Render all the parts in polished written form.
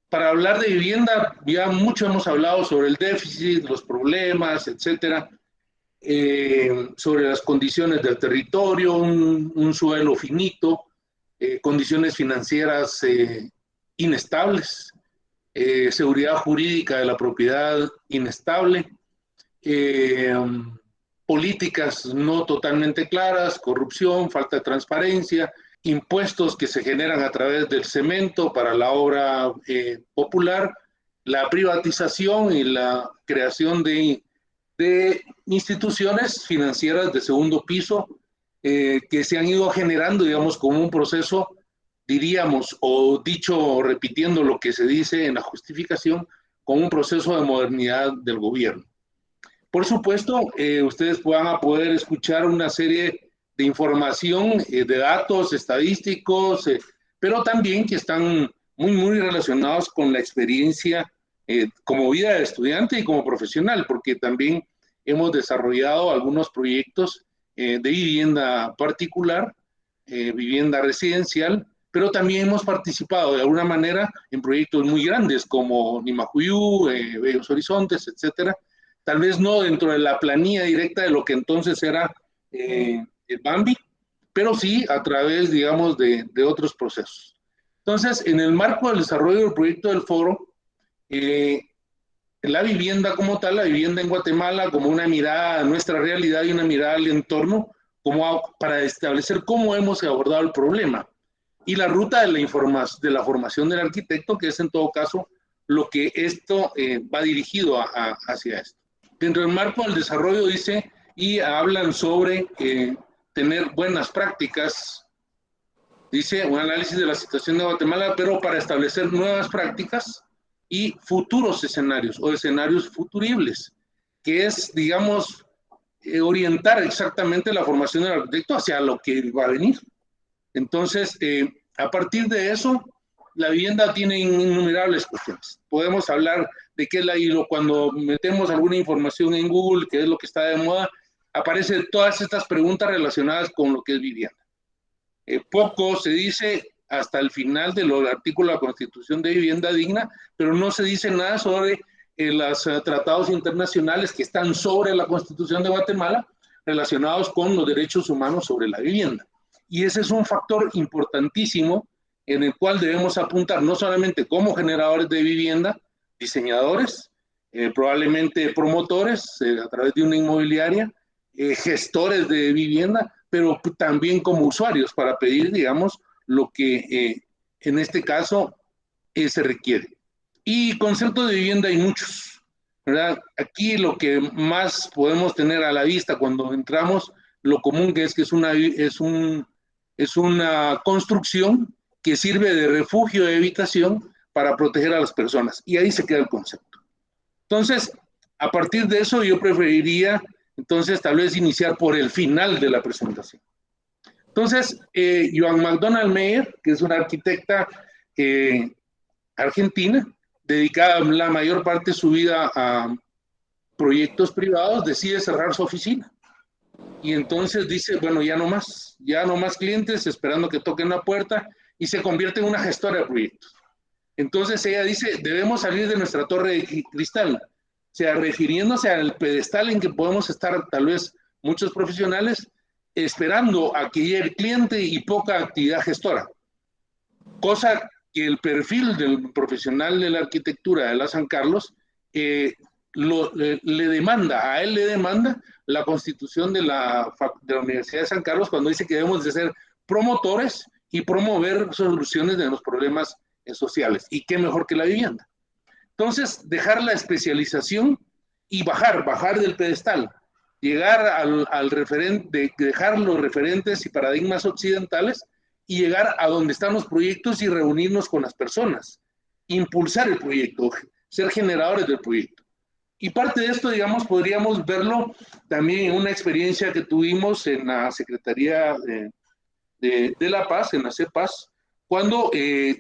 Para hablar de vivienda, ya mucho hemos hablado sobre el déficit, los problemas, etcétera, sobre las condiciones del territorio, un suelo finito, condiciones financieras inestables, seguridad jurídica de la propiedad inestable, eh, políticas no totalmente claras, corrupción, falta de transparencia, impuestos que se generan a través del cemento para la obra popular, la privatización y la creación de instituciones financieras de segundo piso que se han ido generando, digamos, como un proceso, diríamos, o dicho, repitiendo lo que se dice en la justificación, como un proceso de modernidad del gobierno. Por supuesto, ustedes van a poder escuchar una serie de información, de datos estadísticos, pero también que están muy relacionados con la experiencia como vida de estudiante y como profesional, porque también hemos desarrollado algunos proyectos de vivienda particular, vivienda residencial, pero también hemos participado de alguna manera en proyectos muy grandes como Nimajuyú, Bellos Horizontes, etcétera. Tal vez no dentro de la planilla directa de lo que entonces era el Bambi, pero sí a través, digamos, de otros procesos. Entonces, en el marco del desarrollo del proyecto del foro, la vivienda como tal, la vivienda en Guatemala, como una mirada a nuestra realidad y una mirada al entorno, como para establecer cómo hemos abordado el problema. Y la ruta de la formación del arquitecto, que es en todo caso lo que esto va dirigido hacia esto. Dentro del marco del desarrollo dice, y hablan sobre tener buenas prácticas, dice un análisis de la situación de Guatemala, pero para establecer nuevas prácticas y futuros escenarios o escenarios futuribles, que es, digamos, orientar exactamente la formación del arquitecto hacia lo que va a venir. Entonces, a partir de eso, la vivienda tiene innumerables cuestiones. Podemos hablar de qué es la hilo. Cuando metemos alguna información en Google, qué es lo que está de moda, aparecen todas estas preguntas relacionadas con lo que es vivienda. Poco se dice hasta el final del artículo de la Constitución de Vivienda Digna, pero no se dice nada sobre los tratados internacionales que están sobre la Constitución de Guatemala relacionados con los derechos humanos sobre la vivienda. Y ese es un factor importantísimo en el cual debemos apuntar no solamente como generadores de vivienda, diseñadores, probablemente promotores a través de una inmobiliaria, gestores de vivienda, pero también como usuarios para pedir, digamos, lo que en este caso se requiere. Y conceptos de vivienda hay muchos, ¿verdad? Aquí lo que más podemos tener a la vista cuando entramos, lo común que es una construcción que sirve de refugio de habitación para proteger a las personas. Y ahí se queda el concepto. Entonces, a partir de eso yo preferiría entonces tal vez iniciar por el final de la presentación. Entonces, Joan McDonald Meyer, que es una arquitecta argentina, dedicada la mayor parte de su vida a proyectos privados, decide cerrar su oficina. Y entonces dice, bueno, ya no más clientes esperando que toquen la puerta, y se convierte en una gestora de proyectos. Entonces ella dice, debemos salir de nuestra torre de cristal, o sea, refiriéndose al pedestal en que podemos estar tal vez muchos profesionales esperando a que llegue el cliente y poca actividad gestora. Cosa que el perfil del profesional de la arquitectura de la San Carlos le demanda, a él le demanda la constitución de la Universidad de San Carlos cuando dice que debemos de ser promotores y promover soluciones de los problemas sociales. ¿Y qué mejor que la vivienda? Entonces, dejar la especialización y bajar del pedestal, llegar al referente, dejar los referentes y paradigmas occidentales y llegar a donde están los proyectos y reunirnos con las personas, impulsar el proyecto, ser generadores del proyecto. Y parte de esto, digamos, podríamos verlo también en una experiencia que tuvimos en la Secretaría de la Paz, en la CEPAS, cuando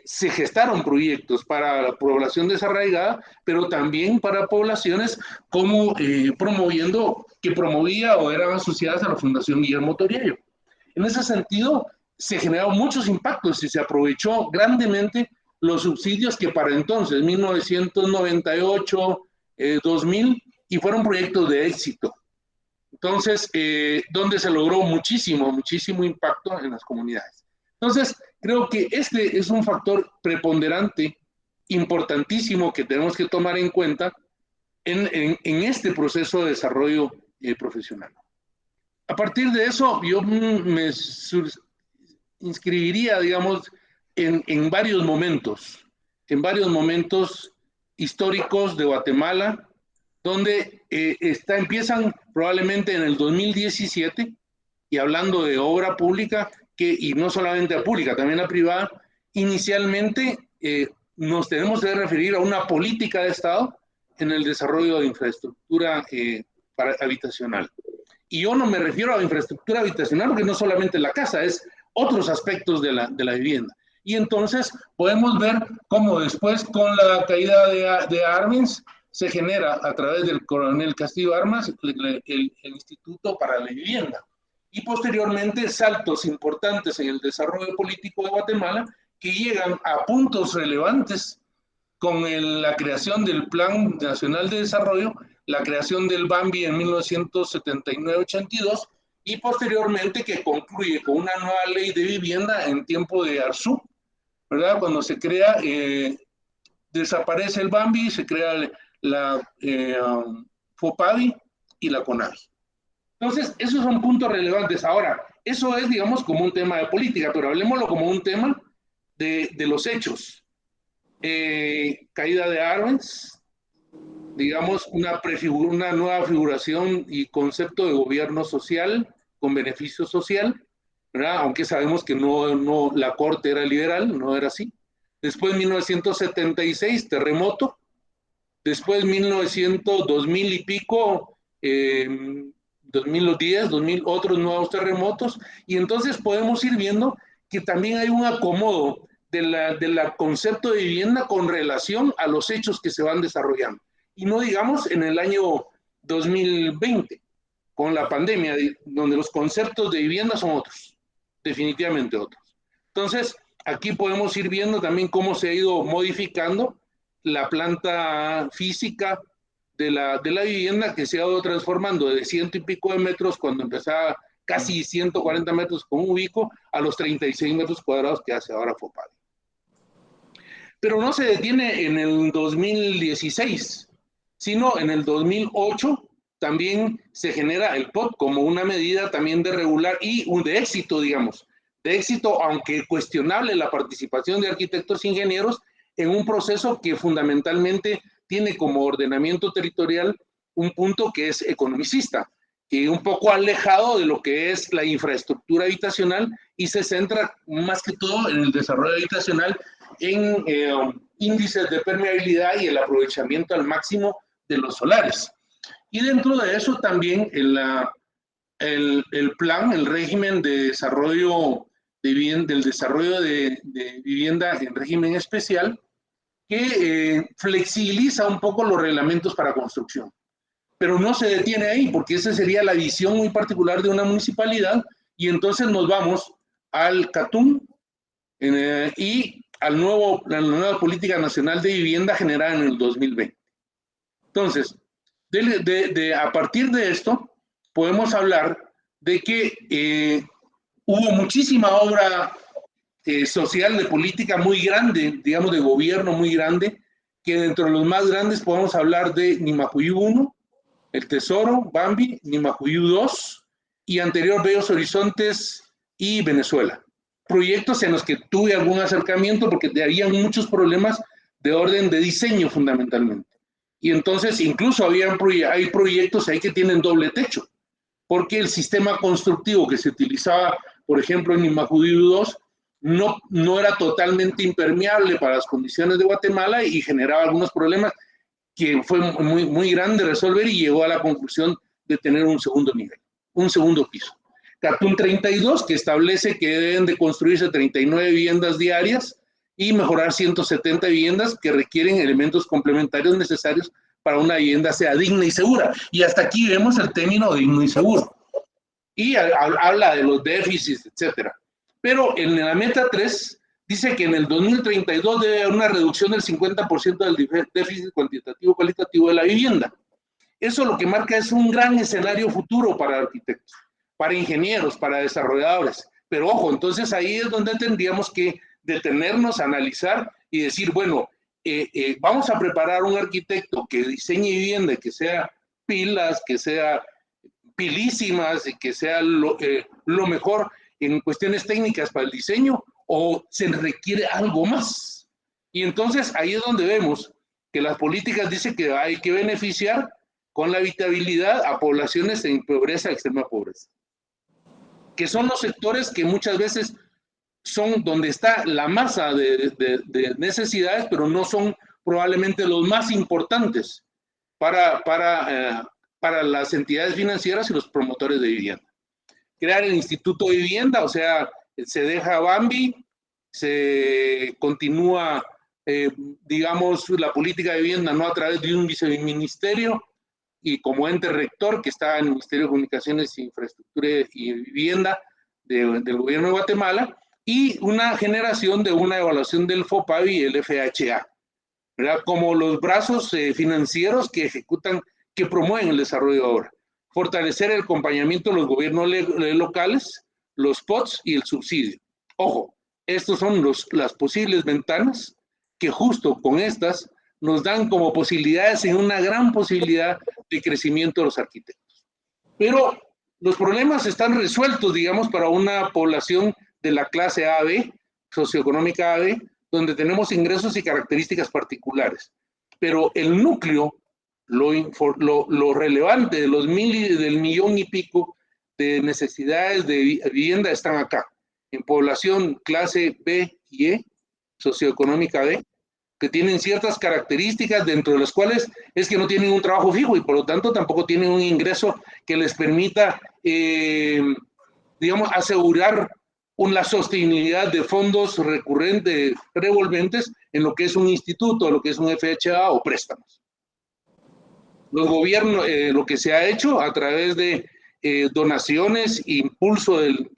se gestaron proyectos para la población desarraigada, pero también para poblaciones como que promovía o eran asociadas a la Fundación Guillermo Toriello. En ese sentido, se generaron muchos impactos y se aprovechó grandemente los subsidios que para entonces, 1998, 2000, y fueron proyectos de éxito. Entonces, donde se logró muchísimo impacto en las comunidades. Entonces, creo que este es un factor preponderante, importantísimo, que tenemos que tomar en cuenta en este proceso de desarrollo profesional. A partir de eso, yo me inscribiría, digamos, en varios momentos históricos de Guatemala, donde empiezan probablemente en el 2017, y hablando de obra pública, y no solamente la pública, también la privada, inicialmente nos tenemos que referir a una política de Estado en el desarrollo de infraestructura habitacional. Y yo no me refiero a infraestructura habitacional porque no solamente la casa, es otros aspectos de la vivienda. Y entonces podemos ver cómo después, con la caída de Arbenz, se genera a través del coronel Castillo Armas el Instituto para la Vivienda. Y posteriormente saltos importantes en el desarrollo político de Guatemala que llegan a puntos relevantes con la creación del Plan Nacional de Desarrollo, la creación del BAMBI en 1979-82 y posteriormente que concluye con una nueva ley de vivienda en tiempo de Arzú, ¿verdad? Cuando se crea, desaparece el BAMBI, se crea la FOPAVI y la CONAVI. Entonces, esos son puntos relevantes. Ahora, eso es, digamos, como un tema de política, pero hablemoslo como un tema de los hechos. Caída de Arbenz, digamos, una nueva figuración y concepto de gobierno social con beneficio social, ¿verdad? Aunque sabemos que no la corte era liberal, no era así. Después 1976, terremoto. Después 2000 y pico, 2010, 2000, otros nuevos terremotos. Y entonces podemos ir viendo que también hay un acomodo del concepto de vivienda con relación a los hechos que se van desarrollando. Y no digamos en el año 2020, con la pandemia, donde los conceptos de vivienda son otros, definitivamente otros. Entonces, aquí podemos ir viendo también cómo se ha ido modificando la planta física de la vivienda, que se ha ido transformando de 100 y pico de metros cuando empezaba casi 140 metros con un ubico a los 36 metros cuadrados que hace ahora FOPAVI. Pero no se detiene en el 2016, sino en el 2008 también se genera el POT como una medida también de regular y de éxito, digamos, de éxito, aunque cuestionable la participación de arquitectos e ingenieros en un proceso que fundamentalmente tiene como ordenamiento territorial un punto que es economicista, que un poco alejado de lo que es la infraestructura habitacional y se centra más que todo en el desarrollo habitacional, en índices de permeabilidad y el aprovechamiento al máximo de los solares. Y dentro de eso también el plan, el régimen de desarrollo del desarrollo de vivienda en régimen especial, que flexibiliza un poco los reglamentos para construcción. Pero no se detiene ahí, porque esa sería la visión muy particular de una municipalidad, y entonces nos vamos al CATUM y la nueva Política Nacional de Vivienda generada en el 2020. Entonces, a partir de esto, podemos hablar de que hubo muchísima obra social de política muy grande, digamos de gobierno muy grande, que dentro de los más grandes podemos hablar de Nimajuyú 1, el Tesoro, Bambi, Nimajuyú 2 y anterior Bellos Horizontes y Venezuela. Proyectos en los que tuve algún acercamiento porque había muchos problemas de orden de diseño fundamentalmente. Y entonces incluso hay proyectos ahí que tienen doble techo, porque el sistema constructivo que se utilizaba, por ejemplo, en Nimajuyú 2, no era totalmente impermeable para las condiciones de Guatemala y generaba algunos problemas que fue muy, muy grande resolver y llegó a la conclusión de tener un segundo nivel, un segundo piso. CATUM 32, que establece que deben de construirse 39 viviendas diarias y mejorar 170 viviendas que requieren elementos complementarios necesarios para una vivienda sea digna y segura. Y hasta aquí vemos el término digno y seguro. Y habla de los déficits, etcétera. Pero en la meta 3 dice que en el 2032 debe haber una reducción del 50% del déficit cuantitativo cualitativo de la vivienda. Eso lo que marca es un gran escenario futuro para arquitectos, para ingenieros, para desarrolladores. Pero ojo, entonces ahí es donde tendríamos que detenernos, analizar y decir, bueno, vamos a preparar un arquitecto que diseñe vivienda, que sea pilas, que sea pilísimas y que sea lo mejor en cuestiones técnicas para el diseño, o se requiere algo más. Y entonces ahí es donde vemos que las políticas dicen que hay que beneficiar con la habitabilidad a poblaciones en pobreza, extrema pobreza, que son los sectores que muchas veces son donde está la masa de necesidades, pero no son probablemente los más importantes para las entidades financieras y los promotores de vivienda. Crear el Instituto de Vivienda, o sea, se deja Bambi, se continúa, digamos, la política de vivienda no a través de un viceministerio y como ente rector que está en el Ministerio de Comunicaciones, Infraestructura y Vivienda del gobierno de Guatemala, y una generación de una evaluación del FOPAVI y el FHA, ¿verdad? Como los brazos financieros que ejecutan, que promueven el desarrollo de obra. Fortalecer el acompañamiento de los gobiernos locales, los POTS y el subsidio. Ojo, estos son las posibles ventanas que justo con estas nos dan como posibilidades en una gran posibilidad de crecimiento de los arquitectos. Pero los problemas están resueltos, digamos, para una población de la clase AB, socioeconómica AB, donde tenemos ingresos y características particulares. Pero el núcleo, lo relevante de del millón y pico de necesidades de vivienda están acá, en población clase B y E, socioeconómica B, que tienen ciertas características dentro de las cuales es que no tienen un trabajo fijo y por lo tanto tampoco tienen un ingreso que les permita, digamos, asegurar la sostenibilidad de fondos recurrentes, revolventes, en lo que es un instituto, lo que es un FHA o préstamos. Los gobiernos, lo que se ha hecho a través de donaciones, impulso de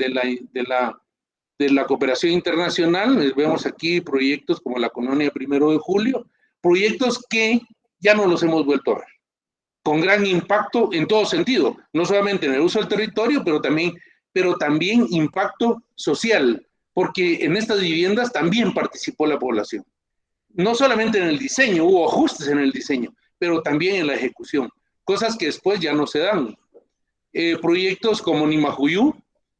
la cooperación internacional, vemos aquí proyectos como la Colonia 1 de Julio, proyectos que ya no los hemos vuelto a ver, con gran impacto en todo sentido, no solamente en el uso del territorio, pero también impacto social, porque en estas viviendas también participó la población. No solamente en el diseño, hubo ajustes en el diseño, pero también en la ejecución, cosas que después ya no se dan. Proyectos como Nimajuyú,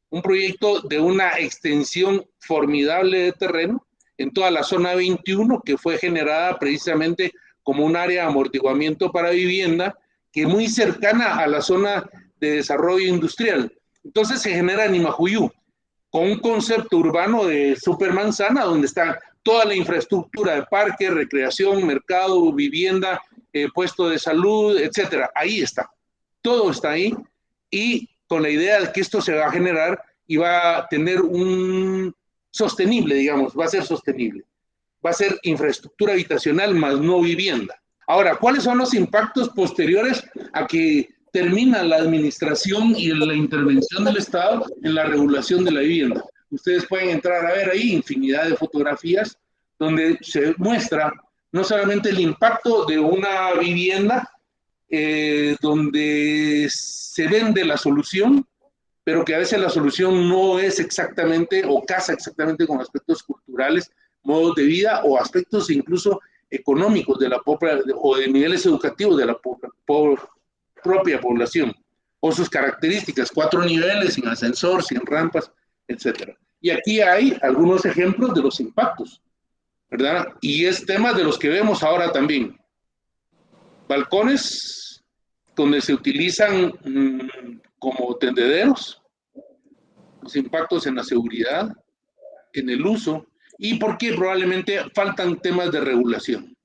un proyecto de una extensión formidable de terreno en toda la zona 21, que fue generada precisamente como un área de amortiguamiento para vivienda, que es muy cercana a la zona de desarrollo industrial. Entonces se genera Nimajuyú, con un concepto urbano de supermanzana, donde está toda la infraestructura de parque, recreación, mercado, vivienda, puesto de salud, etcétera. Ahí está. Todo está ahí. Y con la idea de que esto se va a generar y va a tener un sostenible, digamos, va a ser sostenible. Va a ser infraestructura habitacional más no vivienda. Ahora, ¿cuáles son los impactos posteriores a que termina la administración y la intervención del Estado en la regulación de la vivienda? Ustedes pueden entrar a ver ahí infinidad de fotografías donde se muestra no solamente el impacto de una vivienda, donde se vende la solución, pero que a veces la solución no es exactamente o casa exactamente con aspectos culturales, modos de vida o aspectos incluso económicos de la propia, o de niveles educativos de la propia población, o sus características, 4 niveles, sin ascensor, sin rampas, etc. Y aquí hay algunos ejemplos de los impactos, ¿verdad? Y es temas de los que vemos ahora también. Balcones donde se utilizan como tendederos, los impactos en la seguridad, en el uso, y porque probablemente faltan temas de regulación.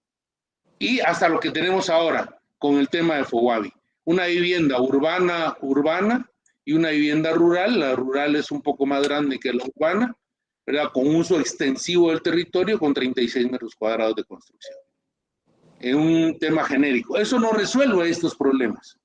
Y hasta lo que tenemos ahora con el tema de FOBAVI, una vivienda urbana y una vivienda rural. La rural es un poco más grande que la urbana, ¿verdad? Con uso extensivo del territorio con 36 metros cuadrados de construcción. En un tema genérico. Eso no resuelve estos problemas.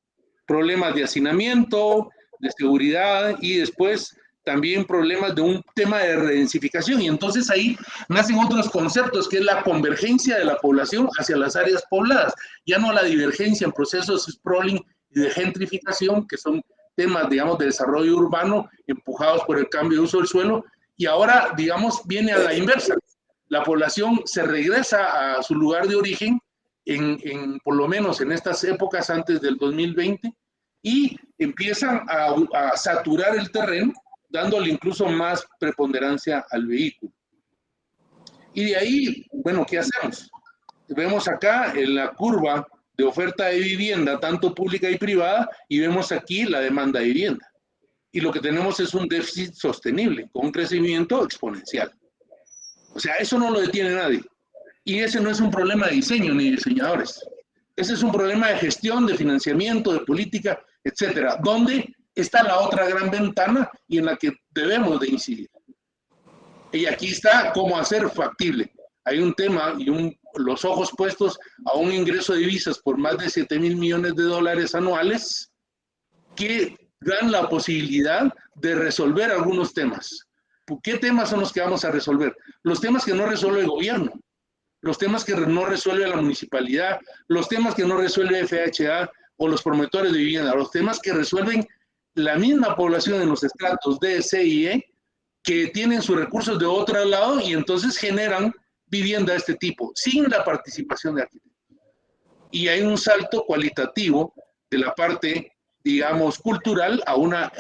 Problemas de hacinamiento, de seguridad y después también problemas de un tema de redensificación, y entonces ahí nacen otros conceptos, que es la convergencia de la población hacia las áreas pobladas, ya no la divergencia en procesos de sprawling y de gentrificación, que son temas, digamos, de desarrollo urbano empujados por el cambio de uso del suelo, y ahora, digamos, viene a la inversa. La población se regresa a su lugar de origen, por lo menos en estas épocas antes del 2020, y empiezan a saturar el terreno, dándole incluso más preponderancia al vehículo. Y de ahí, bueno, ¿qué hacemos? Vemos acá en la curva de oferta de vivienda, tanto pública y privada, y vemos aquí la demanda de vivienda. Y lo que tenemos es un déficit sostenible, con un crecimiento exponencial. O sea, eso no lo detiene nadie. Y ese no es un problema de diseño ni de diseñadores. Ese es un problema de gestión, de financiamiento, de política, etcétera. ¿Dónde está la otra gran ventana y en la que debemos de incidir? Y aquí está cómo hacer factible. Hay un tema y los ojos puestos a un ingreso de divisas por más de 7,000 millones de dólares anuales que dan la posibilidad de resolver algunos temas. ¿Qué temas son los que vamos a resolver? Los temas que no resuelve el gobierno, los temas que no resuelve la municipalidad, los temas que no resuelve FHA o los promotores de vivienda, los temas que resuelven la misma población en los estratos D, C y E, que tienen sus recursos de otro lado y entonces generan vivienda de este tipo, sin la participación de arquitectos. Y hay un salto cualitativo de la parte, digamos, cultural a una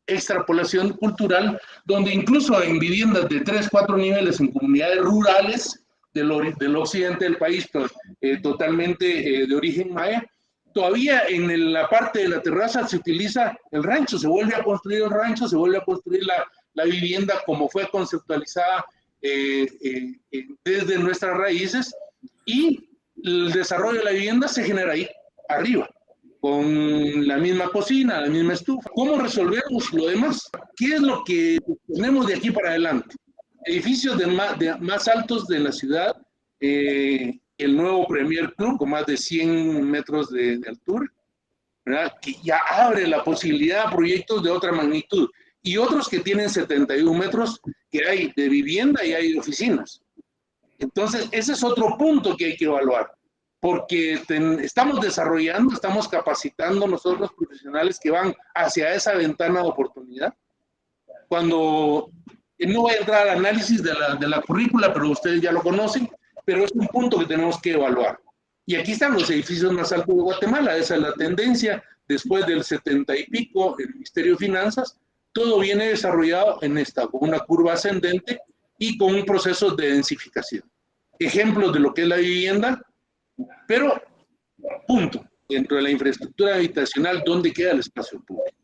extrapolación cultural, donde incluso en viviendas de 3, 4 niveles en comunidades rurales del occidente del país, pues, totalmente de origen maya, todavía en la parte de la terraza se utiliza el rancho, se vuelve a construir el rancho, se vuelve a construir la vivienda como fue conceptualizada desde nuestras raíces, y el desarrollo de la vivienda se genera ahí, arriba, con la misma cocina, la misma estufa. ¿Cómo resolvemos lo demás? ¿Qué es lo que tenemos de aquí para adelante? Edificios más altos de la ciudad, el nuevo Premier Club con más de 100 metros de altura, ¿verdad? Que ya abre la posibilidad a proyectos de otra magnitud, y otros que tienen 71 metros, que hay de vivienda y hay de oficinas. Entonces, ese es otro punto que hay que evaluar, porque estamos desarrollando, estamos capacitando nosotros profesionales que van hacia esa ventana de oportunidad. Cuando no voy a entrar al análisis de la currícula, pero ustedes ya lo conocen, pero es un punto que tenemos que evaluar. Y aquí están los edificios más altos de Guatemala, esa es la tendencia. Después del 70 y pico, el Ministerio de Finanzas, todo viene desarrollado en esta, con una curva ascendente y con un proceso de densificación. Ejemplos de lo que es la vivienda, pero punto, dentro de la infraestructura habitacional, ¿dónde queda el espacio público?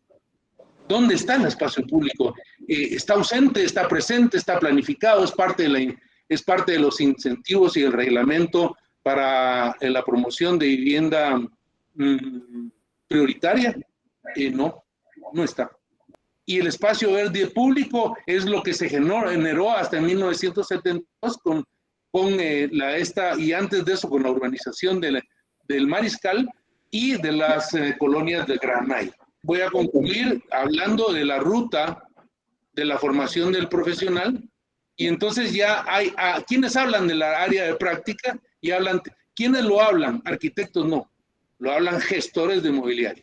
¿Dónde está el espacio público? ¿Está ausente, está presente, está planificado? ¿Es parte de los incentivos y el reglamento para la promoción de vivienda prioritaria? No, no está. Y el espacio verde público es lo que se generó hasta 1972 con y antes de eso con la urbanización del Mariscal y de las colonias del Granay. Voy a concluir hablando de la ruta de la formación del profesional, y entonces ya hay quienes hablan de la área de práctica y hablan, ¿quiénes lo hablan? Arquitectos no, lo hablan gestores de mobiliario.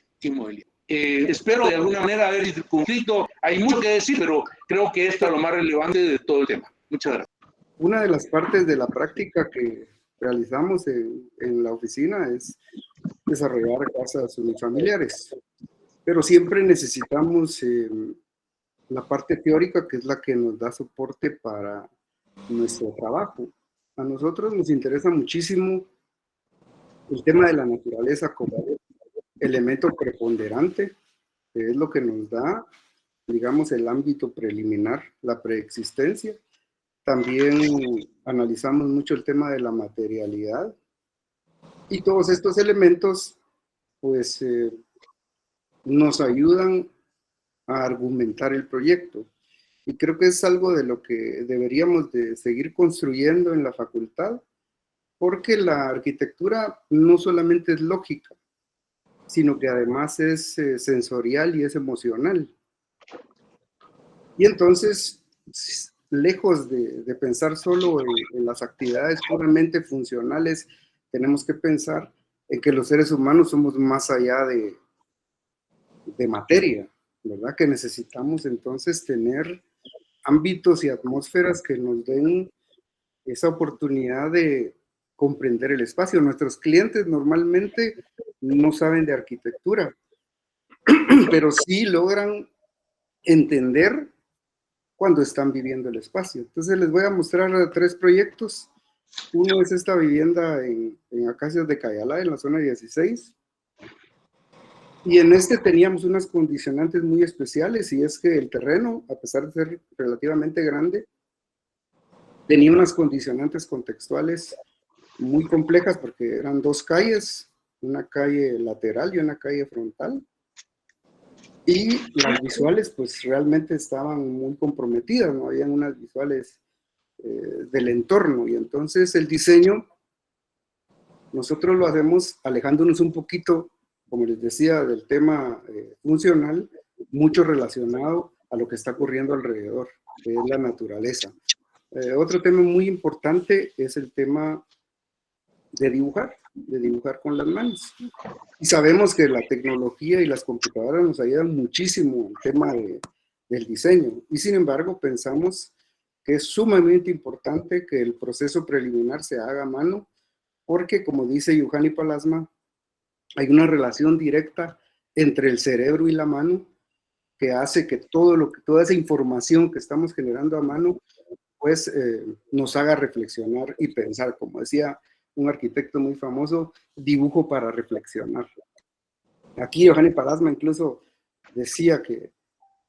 Espero de alguna manera haber cumplido. Hay mucho que decir, pero creo que esto es lo más relevante de todo el tema. Muchas gracias. Una de las partes de la práctica que realizamos en la oficina es desarrollar casas unifamiliares, pero siempre necesitamos la parte teórica, que es la que nos da soporte para nuestro trabajo. A nosotros nos interesa muchísimo el tema de la naturaleza como elemento preponderante, que es lo que nos da, digamos, el ámbito preliminar, la preexistencia. También analizamos mucho el tema de la materialidad, y todos estos elementos pues nos ayudan a argumentar el proyecto, y creo que es algo de lo que deberíamos de seguir construyendo en la facultad, porque la arquitectura no solamente es lógica, sino que además es sensorial y es emocional. Y entonces, lejos de pensar solo en las actividades puramente funcionales, tenemos que pensar en que los seres humanos somos más allá de materia, ¿verdad? Que necesitamos entonces tener ámbitos y atmósferas que nos den esa oportunidad de comprender el espacio. Nuestros clientes normalmente no saben de arquitectura, pero sí logran entender cuando están viviendo el espacio. Entonces les voy a mostrar 3 proyectos. Uno es esta vivienda en Acacias de Cayala, en la zona 16. Y en este teníamos unas condicionantes muy especiales, y es que el terreno, a pesar de ser relativamente grande, tenía unas condicionantes contextuales muy complejas porque eran 2 calles, una calle lateral y una calle frontal. Y las visuales pues realmente estaban muy comprometidas, no habían unas visuales del entorno, y entonces el diseño nosotros lo hacemos alejándonos un poquito, como les decía, del tema funcional, mucho relacionado a lo que está ocurriendo alrededor, que es la naturaleza. Otro tema muy importante es el tema de dibujar con las manos. Y sabemos que la tecnología y las computadoras nos ayudan muchísimo en el tema del diseño. Y sin embargo, pensamos que es sumamente importante que el proceso preliminar se haga a mano, porque como dice Juhani Pallasmaa, hay una relación directa entre el cerebro y la mano que hace que toda esa información que estamos generando a mano, pues nos haga reflexionar y pensar. Como decía un arquitecto muy famoso, dibujo para reflexionar. Aquí Juhani Pallasmaa incluso decía que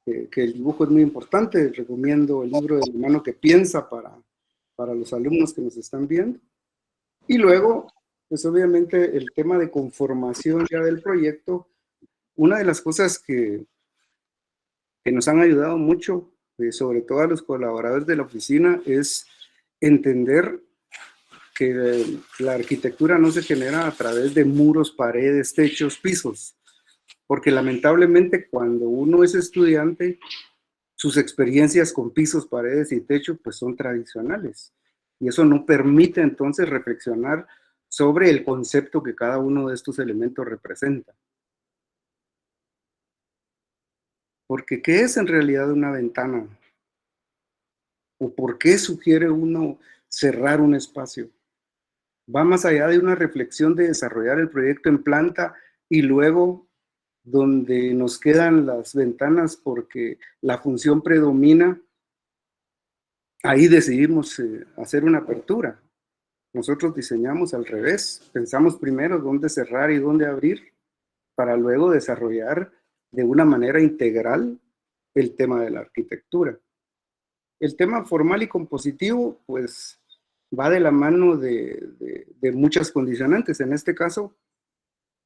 el dibujo es muy importante. Recomiendo el libro de La mano que piensa para los alumnos que nos están viendo. Y luego, pues obviamente el tema de conformación ya del proyecto. Una de las cosas que nos han ayudado mucho, sobre todo a los colaboradores de la oficina, es entender que la arquitectura no se genera a través de muros, paredes, techos, pisos, porque lamentablemente cuando uno es estudiante, sus experiencias con pisos, paredes y techo pues son tradicionales, y eso no permite entonces reflexionar sobre el concepto que cada uno de estos elementos representa. Porque ¿qué es en realidad una ventana? ¿O por qué sugiere uno cerrar un espacio? Va más allá de una reflexión de desarrollar el proyecto en planta y luego donde nos quedan las ventanas porque la función predomina, ahí decidimos hacer una apertura. Nosotros diseñamos al revés, pensamos primero dónde cerrar y dónde abrir para luego desarrollar de una manera integral el tema de la arquitectura. El tema formal y compositivo, pues, va de la mano de muchas condicionantes. En este caso,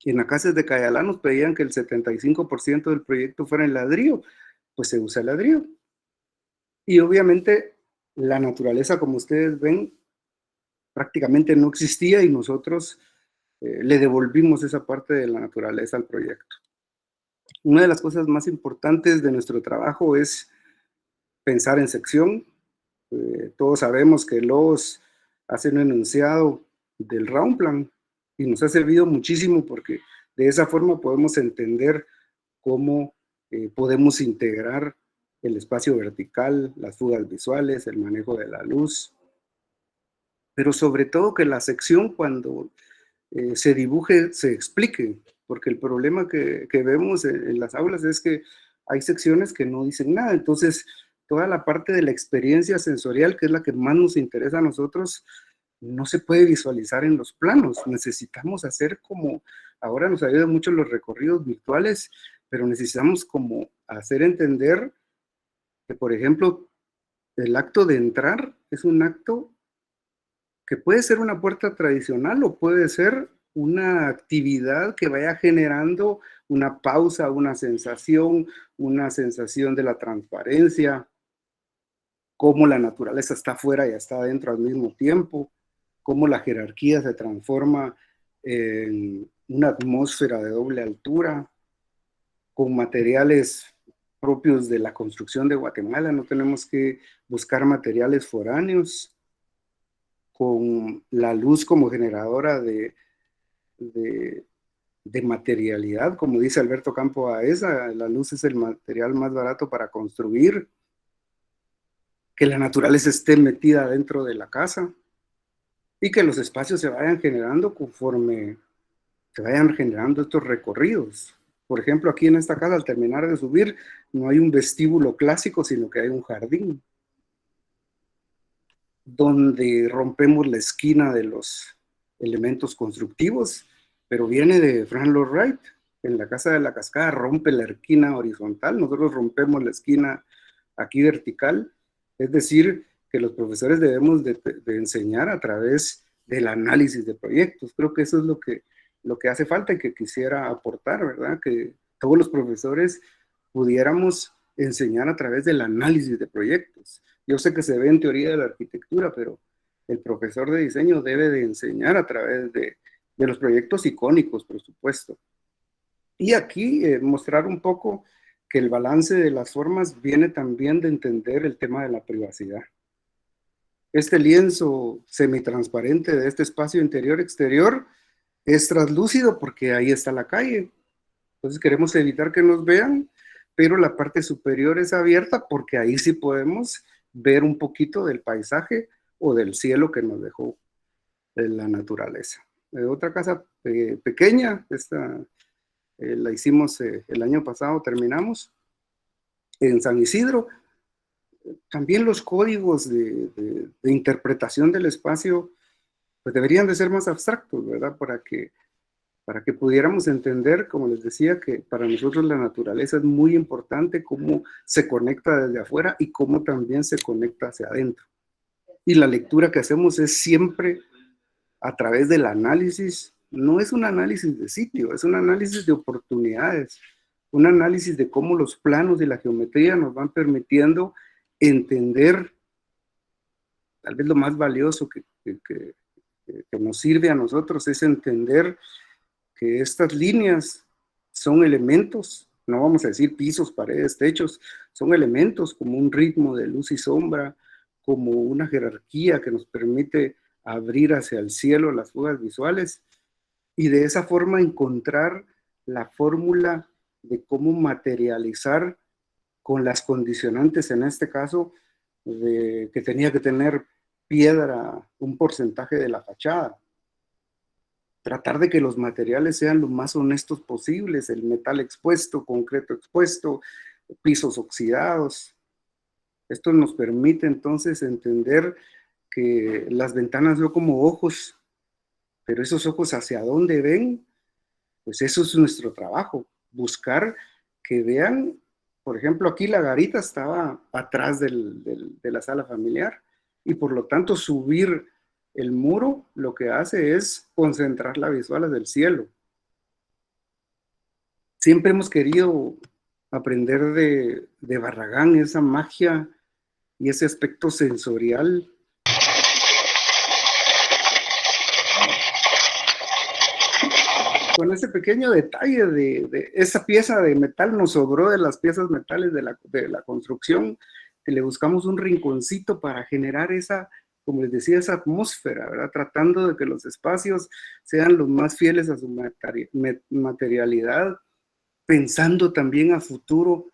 en Acacias de Cayala nos pedían que el 75% del proyecto fuera en ladrillo, pues se usa ladrillo. Y obviamente la naturaleza, como ustedes ven, prácticamente no existía, y nosotros le devolvimos esa parte de la naturaleza al proyecto. Una de las cosas más importantes de nuestro trabajo es pensar en sección. Todos sabemos que Lowe's hace un enunciado del round plan y nos ha servido muchísimo porque de esa forma podemos entender cómo podemos integrar el espacio vertical, las fugas visuales, el manejo de la luz, pero sobre todo que la sección cuando se dibuje se explique, porque el problema que vemos en las aulas es que hay secciones que no dicen nada. Entonces toda la parte de la experiencia sensorial, que es la que más nos interesa a nosotros, no se puede visualizar en los planos. Necesitamos hacer como, ahora nos ayudan mucho los recorridos virtuales, pero necesitamos como hacer entender que, por ejemplo, el acto de entrar es un acto que puede ser una puerta tradicional o puede ser una actividad que vaya generando una pausa, una sensación de la transparencia, cómo la naturaleza está afuera y está adentro al mismo tiempo, cómo la jerarquía se transforma en una atmósfera de doble altura, con materiales propios de la construcción de Guatemala, no tenemos que buscar materiales foráneos, con la luz como generadora de materialidad, como dice Alberto Campo Baeza, la luz es el material más barato para construir, que la naturaleza esté metida dentro de la casa y que los espacios se vayan generando conforme se vayan generando estos recorridos. Por ejemplo, aquí en esta casa, al terminar de subir, no hay un vestíbulo clásico, sino que hay un jardín, donde rompemos la esquina de los elementos constructivos, pero viene de Frank Lloyd Wright. En la Casa de la Cascada rompe la esquina horizontal, nosotros rompemos la esquina aquí vertical, es decir, que los profesores debemos de enseñar a través del análisis de proyectos. Creo que eso es lo que hace falta y que quisiera aportar, ¿verdad? Que todos los profesores pudiéramos enseñar a través del análisis de proyectos. Yo sé que se ve en teoría de la arquitectura, pero el profesor de diseño debe de enseñar a través de los proyectos icónicos, por supuesto. Y aquí mostrar un poco que el balance de las formas viene también de entender el tema de la privacidad. Este lienzo semitransparente de este espacio interior-exterior es translúcido porque ahí está la calle. Entonces queremos evitar que nos vean, pero la parte superior es abierta porque ahí sí podemos ver un poquito del paisaje o del cielo que nos dejó la naturaleza. Otra casa pequeña, esta la hicimos el año pasado, terminamos, en San Isidro. También los códigos de interpretación del espacio pues deberían de ser más abstractos, ¿verdad? Para que pudiéramos entender, como les decía, que para nosotros la naturaleza es muy importante, cómo se conecta desde afuera y cómo también se conecta hacia adentro. Y la lectura que hacemos es siempre a través del análisis. No es un análisis de sitio, es un análisis de oportunidades, un análisis de cómo los planos y la geometría nos van permitiendo entender tal vez lo más valioso que nos sirve a nosotros es entender que estas líneas son elementos, no vamos a decir pisos, paredes, techos, son elementos como un ritmo de luz y sombra, como una jerarquía que nos permite abrir hacia el cielo las fugas visuales y de esa forma encontrar la fórmula de cómo materializar con las condicionantes, en este caso, de que tenía que tener piedra, un porcentaje de la fachada. Tratar de que los materiales sean lo más honestos posibles, el metal expuesto, concreto expuesto, pisos oxidados. Esto nos permite entonces entender que las ventanas son como ojos, pero esos ojos hacia dónde ven, pues eso es nuestro trabajo, buscar que vean, por ejemplo, aquí la garita estaba atrás de la sala familiar y por lo tanto subir el muro lo que hace es concentrar la visual del cielo. Siempre hemos querido aprender de Barragán esa magia y ese aspecto sensorial. Con ese pequeño detalle de esa pieza de metal, nos sobró de las piezas metales de la construcción, que le buscamos un rinconcito para generar esa, como les decía, esa atmósfera, ¿verdad? Tratando de que los espacios sean los más fieles a su materialidad, pensando también a futuro,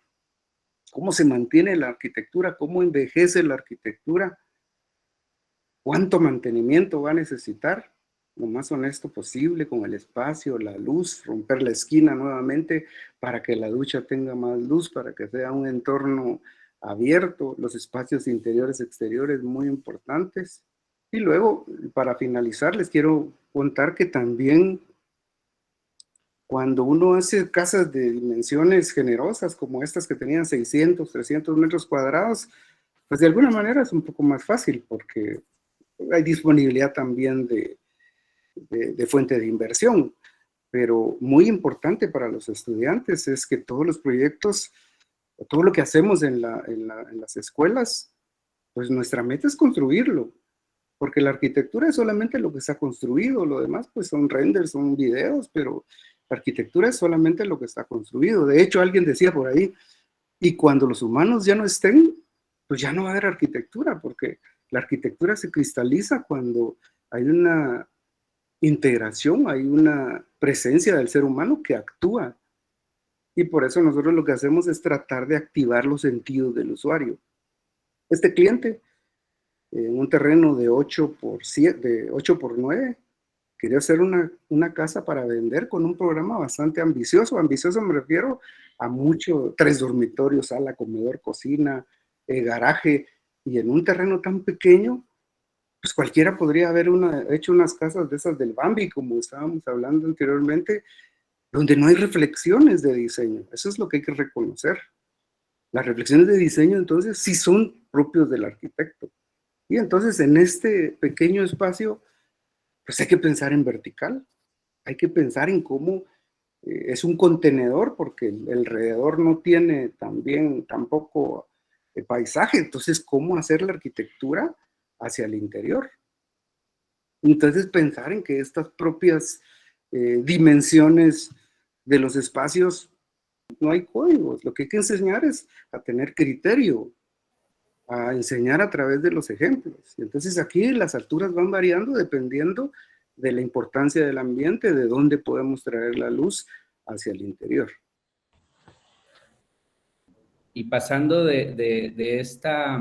cómo se mantiene la arquitectura, cómo envejece la arquitectura, cuánto mantenimiento va a necesitar, lo más honesto posible con el espacio, la luz, romper la esquina nuevamente para que la ducha tenga más luz, para que sea un entorno abierto, los espacios interiores, exteriores muy importantes. Y luego, para finalizar, les quiero contar que también cuando uno hace casas de dimensiones generosas, como estas que tenían 600, 300 metros cuadrados, pues de alguna manera es un poco más fácil porque hay disponibilidad también de fuente de inversión. Pero muy importante para los estudiantes es que todos los proyectos, todo lo que hacemos en las escuelas, pues nuestra meta es construirlo, porque la arquitectura es solamente lo que está construido, lo demás pues son renders, son videos, pero la arquitectura es solamente lo que está construido. De hecho, alguien decía por ahí, Y cuando los humanos ya no estén, pues ya no va a haber arquitectura, porque la arquitectura se cristaliza cuando hay una integración, hay una presencia del ser humano que actúa. Y por eso nosotros lo que hacemos es tratar de activar los sentidos del usuario. Este cliente, en un terreno de 8 por 7, de 8 por 9, quería hacer una casa para vender con un programa bastante ambicioso. Ambicioso me refiero a mucho, 3 dormitorios, sala, comedor, cocina, garaje, y en un terreno tan pequeño, pues cualquiera podría haber hecho unas casas de esas del Bambi, como estábamos hablando anteriormente, donde no hay reflexiones de diseño. Eso es lo que hay que reconocer. Las reflexiones de diseño, entonces, sí son propios del arquitecto. Y entonces, en este pequeño espacio, pues hay que pensar en vertical. Hay que pensar en cómo es un contenedor, porque el alrededor no tiene tampoco paisaje. Entonces, ¿cómo hacer la arquitectura hacia el interior? Entonces, pensar en que estas propias dimensiones de los espacios, no hay códigos. Lo que hay que enseñar es a tener criterio, a enseñar a través de los ejemplos. Y entonces aquí las alturas van variando dependiendo de la importancia del ambiente, de dónde podemos traer la luz hacia el interior. Y pasando de esta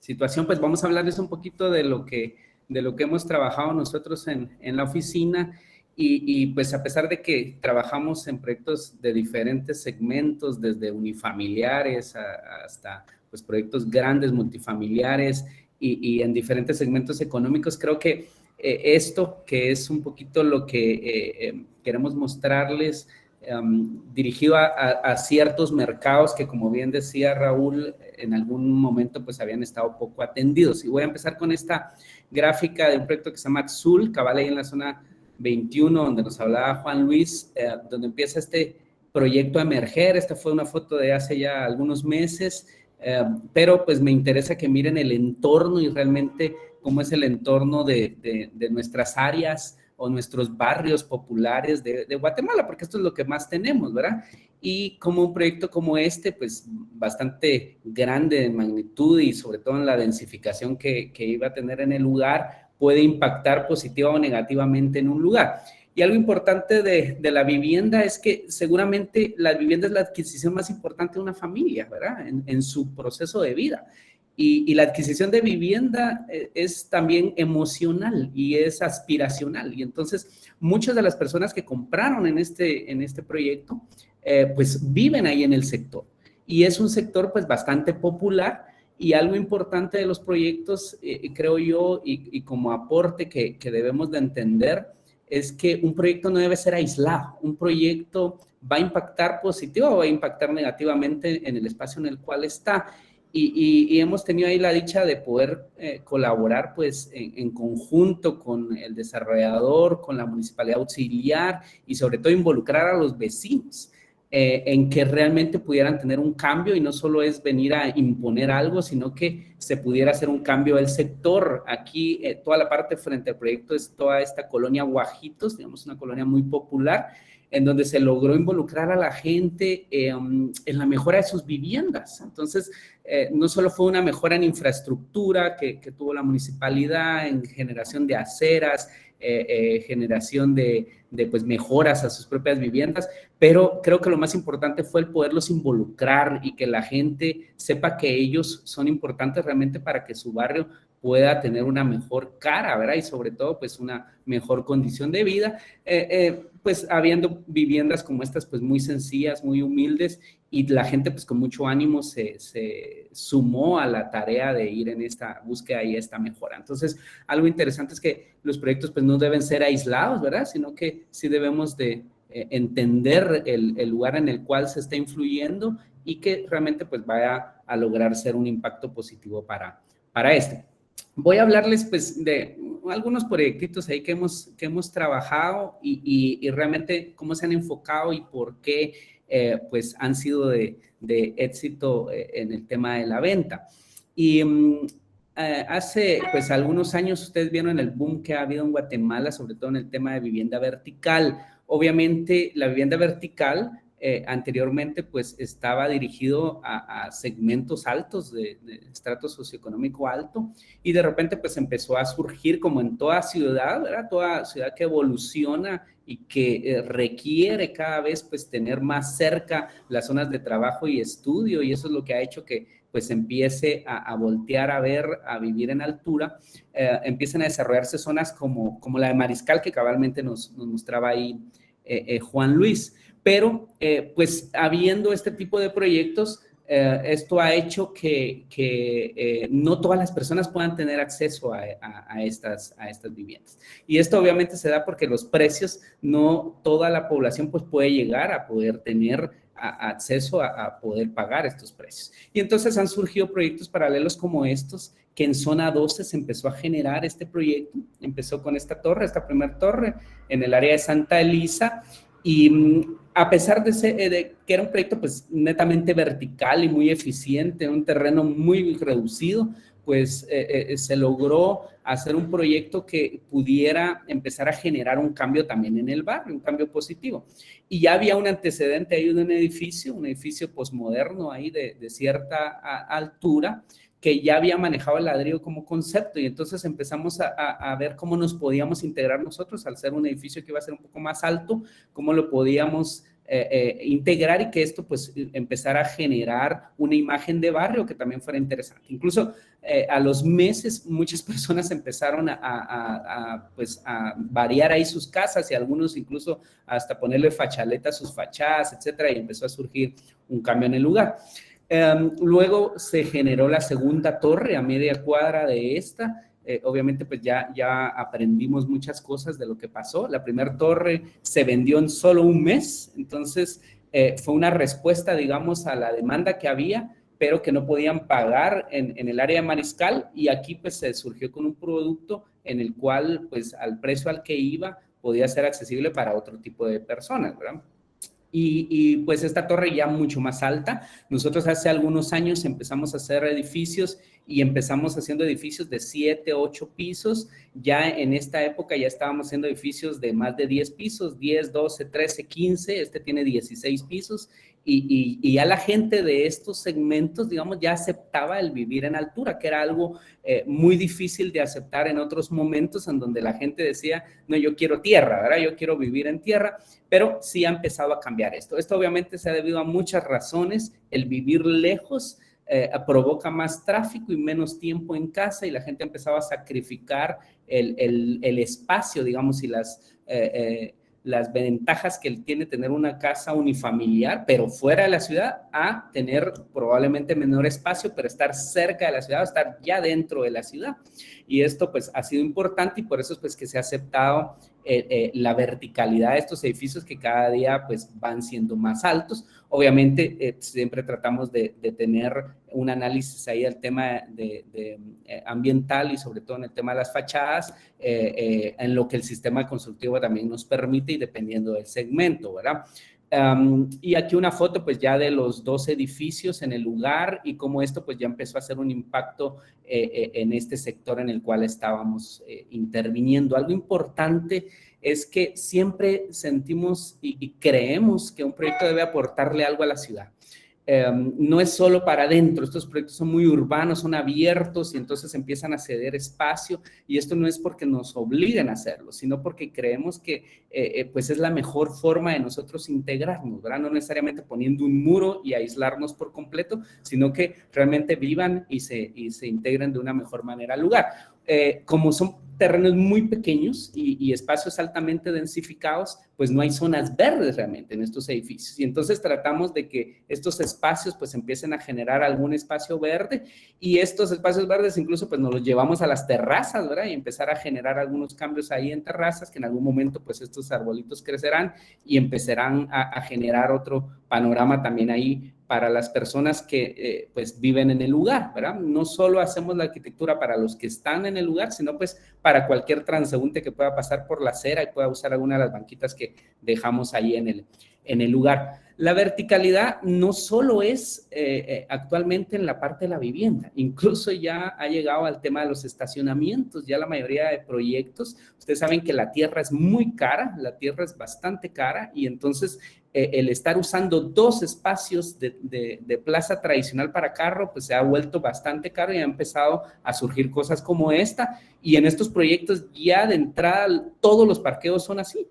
situación, pues vamos a hablarles un poquito de lo que hemos trabajado nosotros en la oficina. Y pues a pesar de que trabajamos en proyectos de diferentes segmentos, desde unifamiliares hasta pues proyectos grandes, multifamiliares y en diferentes segmentos económicos, creo que esto que es un poquito lo que queremos mostrarles, dirigido a ciertos mercados que, como bien decía Raúl, en algún momento pues habían estado poco atendidos. Y voy a empezar con esta gráfica de un proyecto que se llama Xul, cabal ahí en la zona 21, donde nos hablaba Juan Luis, donde empieza este proyecto a emerger. Esta fue una foto de hace ya algunos meses, pero pues me interesa que miren el entorno y realmente cómo es el entorno de nuestras áreas o nuestros barrios populares de Guatemala, porque esto es lo que más tenemos, ¿verdad? Y como un proyecto como este, pues bastante grande en magnitud y sobre todo en la densificación que iba a tener en el lugar, puede impactar positiva o negativamente en un lugar. Y algo importante de la vivienda es que seguramente la vivienda es la adquisición más importante de una familia, ¿verdad? En su proceso de vida. Y la adquisición de vivienda es también emocional y es aspiracional. Y entonces muchas de las personas que compraron en este proyecto, pues viven ahí en el sector. Y es un sector pues bastante popular. Y algo importante de los proyectos, creo yo, y como aporte que debemos de entender, es que un proyecto no debe ser aislado. Un proyecto va a impactar positivo o va a impactar negativamente en el espacio en el cual está. Y hemos tenido ahí la dicha de poder colaborar pues en conjunto con el desarrollador, con la municipalidad auxiliar y sobre todo involucrar a los vecinos en que realmente pudieran tener un cambio y no solo es venir a imponer algo, sino que se pudiera hacer un cambio del sector. Aquí toda la parte frente al proyecto es toda esta colonia Guajitos, digamos una colonia muy popular, en donde se logró involucrar a la gente en la mejora de sus viviendas. Entonces, no solo fue una mejora en infraestructura que tuvo la municipalidad, en generación de aceras, generación de pues, mejoras a sus propias viviendas, pero creo que lo más importante fue el poderlos involucrar y que la gente sepa que ellos son importantes realmente para que su barrio pueda tener una mejor cara, ¿verdad? Y sobre todo, pues, una mejor condición de vida, pues, habiendo viviendas como estas, pues, muy sencillas, muy humildes, y la gente, pues, con mucho ánimo se sumó a la tarea de ir en esta búsqueda y esta mejora. Entonces, algo interesante es que los proyectos, pues, no deben ser aislados, ¿verdad? Sino que sí debemos de entender el lugar en el cual se está influyendo y que realmente, pues, vaya a lograr ser un impacto positivo para esto. Voy a hablarles pues de algunos proyectitos ahí que hemos trabajado y realmente cómo se han enfocado y por qué pues han sido de éxito en el tema de la venta. Y hace pues algunos años ustedes vieron el boom que ha habido en Guatemala, sobre todo en el tema de vivienda vertical. Obviamente la vivienda vertical anteriormente pues estaba dirigido a segmentos altos de estrato socioeconómico alto, y de repente pues empezó a surgir, como en toda ciudad, ¿verdad? Toda ciudad que evoluciona y que requiere cada vez pues tener más cerca las zonas de trabajo y estudio, y eso es lo que ha hecho que pues empiece a voltear a ver, a vivir en altura. Empiezan a desarrollarse zonas como la de Mariscal, que cabalmente nos mostraba ahí Juan Luis. Pero pues habiendo este tipo de proyectos, esto ha hecho que no todas las personas puedan tener acceso a estas viviendas. Y esto obviamente se da porque los precios, no toda la población pues puede llegar a poder tener acceso a poder pagar estos precios. Y entonces han surgido proyectos paralelos como estos, que en zona 12 se empezó a generar este proyecto. Empezó con esta torre, esta primera torre en el área de Santa Elisa, y a pesar de que era un proyecto pues netamente vertical y muy eficiente, un terreno muy reducido, pues se logró hacer un proyecto que pudiera empezar a generar un cambio también en el barrio, un cambio positivo. Y ya había un antecedente ahí de un edificio posmoderno ahí de cierta altura, que ya había manejado el ladrillo como concepto, y entonces empezamos a ver cómo nos podíamos integrar nosotros al ser un edificio que iba a ser un poco más alto, cómo lo podíamos integrar, y que esto pues empezara a generar una imagen de barrio que también fuera interesante. Incluso a los meses muchas personas empezaron pues a variar ahí sus casas, y algunos incluso hasta ponerle fachaleta a sus fachadas, etcétera, y empezó a surgir un cambio en el lugar. Luego se generó la segunda torre a media cuadra de esta. Obviamente pues ya aprendimos muchas cosas de lo que pasó. La primera torre se vendió en solo un mes, entonces fue una respuesta, digamos, a la demanda que había, pero que no podían pagar en el área de Mariscal, y aquí pues se surgió con un producto en el cual pues al precio al que iba podía ser accesible para otro tipo de personas, ¿verdad? Y pues esta torre ya mucho más alta. Nosotros hace algunos años empezamos a hacer edificios, y empezamos haciendo edificios de 7, 8 pisos. Ya en esta época ya estábamos haciendo edificios de más de 10 pisos, 10, 12, 13, 15, este tiene 16 pisos, y ya la gente de estos segmentos, digamos, ya aceptaba el vivir en altura, que era algo muy difícil de aceptar en otros momentos, en donde la gente decía, no, yo quiero tierra, ¿verdad? Yo quiero vivir en tierra, pero sí ha empezado a cambiar esto. Esto obviamente se ha debido a muchas razones. El vivir lejos provoca más tráfico y menos tiempo en casa, y la gente empezaba a sacrificar el espacio, digamos, y las ventajas que tiene tener una casa unifamiliar, pero fuera de la ciudad, a tener probablemente menor espacio, pero estar cerca de la ciudad, o estar ya dentro de la ciudad. Y esto pues ha sido importante, y por eso es pues que se ha aceptado la verticalidad de estos edificios, que cada día pues van siendo más altos. Obviamente siempre tratamos de tener un análisis ahí del tema de ambiental, y sobre todo en el tema de las fachadas, en lo que el sistema constructivo también nos permite, y dependiendo del segmento, ¿verdad? Y aquí una foto pues ya de los 2 edificios en el lugar, y cómo esto pues ya empezó a hacer un impacto en este sector en el cual estábamos interviniendo. Algo importante es que siempre sentimos y creemos que un proyecto debe aportarle algo a la ciudad. No es solo para adentro, estos proyectos son muy urbanos, son abiertos, y entonces empiezan a ceder espacio, y esto no es porque nos obliguen a hacerlo, sino porque creemos que pues es la mejor forma de nosotros integrarnos, ¿verdad? No necesariamente poniendo un muro y aislarnos por completo, sino que realmente vivan y se integren de una mejor manera al lugar. Como son terrenos muy pequeños y espacios altamente densificados, pues no hay zonas verdes realmente en estos edificios, y entonces tratamos de que estos espacios pues empiecen a generar algún espacio verde, y estos espacios verdes incluso pues nos los llevamos a las terrazas, ¿verdad? Y empezar a generar algunos cambios ahí en terrazas, que en algún momento pues estos arbolitos crecerán y empezarán a generar otro panorama también ahí para las personas que pues viven en el lugar, ¿verdad? No solo hacemos la arquitectura para los que están en el lugar, sino pues para cualquier transeúnte que pueda pasar por la acera y pueda usar alguna de las banquitas que dejamos ahí en el lugar. La verticalidad no solo es actualmente en la parte de la vivienda, incluso ya ha llegado al tema de los estacionamientos. Ya la mayoría de proyectos, ustedes saben que la tierra es muy cara, la tierra es bastante cara, y entonces el estar usando 2 espacios de plaza tradicional para carro, pues se ha vuelto bastante caro y ha empezado a surgir cosas como esta. Y en estos proyectos ya de entrada todos los parqueos son así.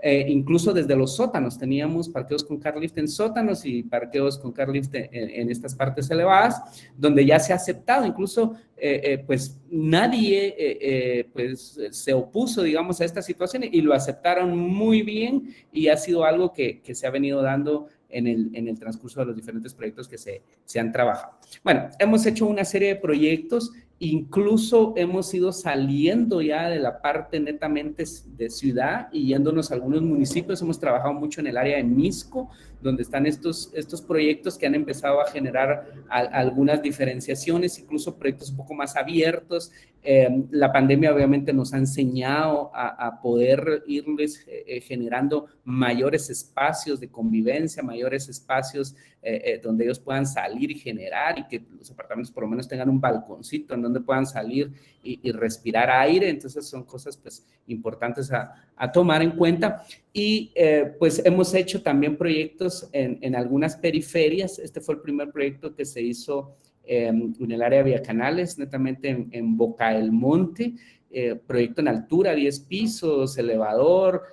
Incluso desde los sótanos, teníamos parqueos con car lift en sótanos y parqueos con car lift en estas partes elevadas, donde ya se ha aceptado. Incluso pues nadie pues se opuso, digamos, a esta situación, y lo aceptaron muy bien, y ha sido algo que se ha venido dando en el transcurso de los diferentes proyectos que se han trabajado. Bueno, hemos hecho una serie de proyectos. Incluso hemos ido saliendo ya de la parte netamente de ciudad y yéndonos a algunos municipios. Hemos trabajado mucho en el área de Misco, donde están estos proyectos que han empezado a generar algunas diferenciaciones, incluso proyectos un poco más abiertos. La pandemia obviamente nos ha enseñado a poder irles generando mayores espacios de convivencia, mayores espacios donde ellos puedan salir y generar, y que los apartamentos por lo menos tengan un balconcito en donde puedan salir y respirar aire. Entonces son cosas pues importantes a tomar en cuenta. Y pues hemos hecho también proyectos en algunas periferias. Este fue el primer proyecto que se hizo en el área de Villacanales, netamente en Boca del Monte, proyecto en altura, 10 pisos, elevador,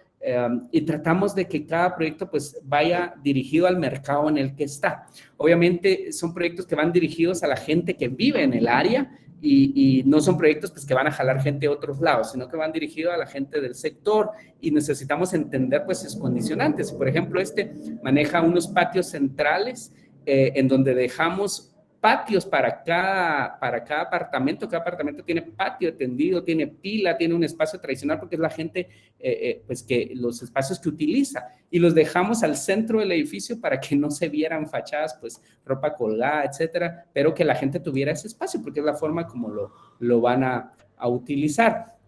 y tratamos de que cada proyecto pues vaya dirigido al mercado en el que está. Obviamente son proyectos que van dirigidos a la gente que vive en el área, y no son proyectos pues que van a jalar gente de otros lados, sino que van dirigidos a la gente del sector, y necesitamos entender pues sus condicionantes. Por ejemplo, este maneja unos patios centrales en donde dejamos patios para cada apartamento. Cada apartamento tiene patio tendido, tiene pila, tiene un espacio tradicional, porque es la gente, pues que los espacios que utiliza, y los dejamos al centro del edificio para que no se vieran fachadas, pues ropa colgada, etcétera, pero que la gente tuviera ese espacio, porque es la forma como lo van a utilizar.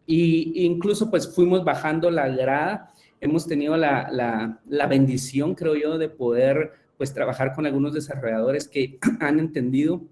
Y incluso pues fuimos bajando la grada. Hemos tenido la bendición, creo yo, de poder pues trabajar con algunos desarrolladores que han entendido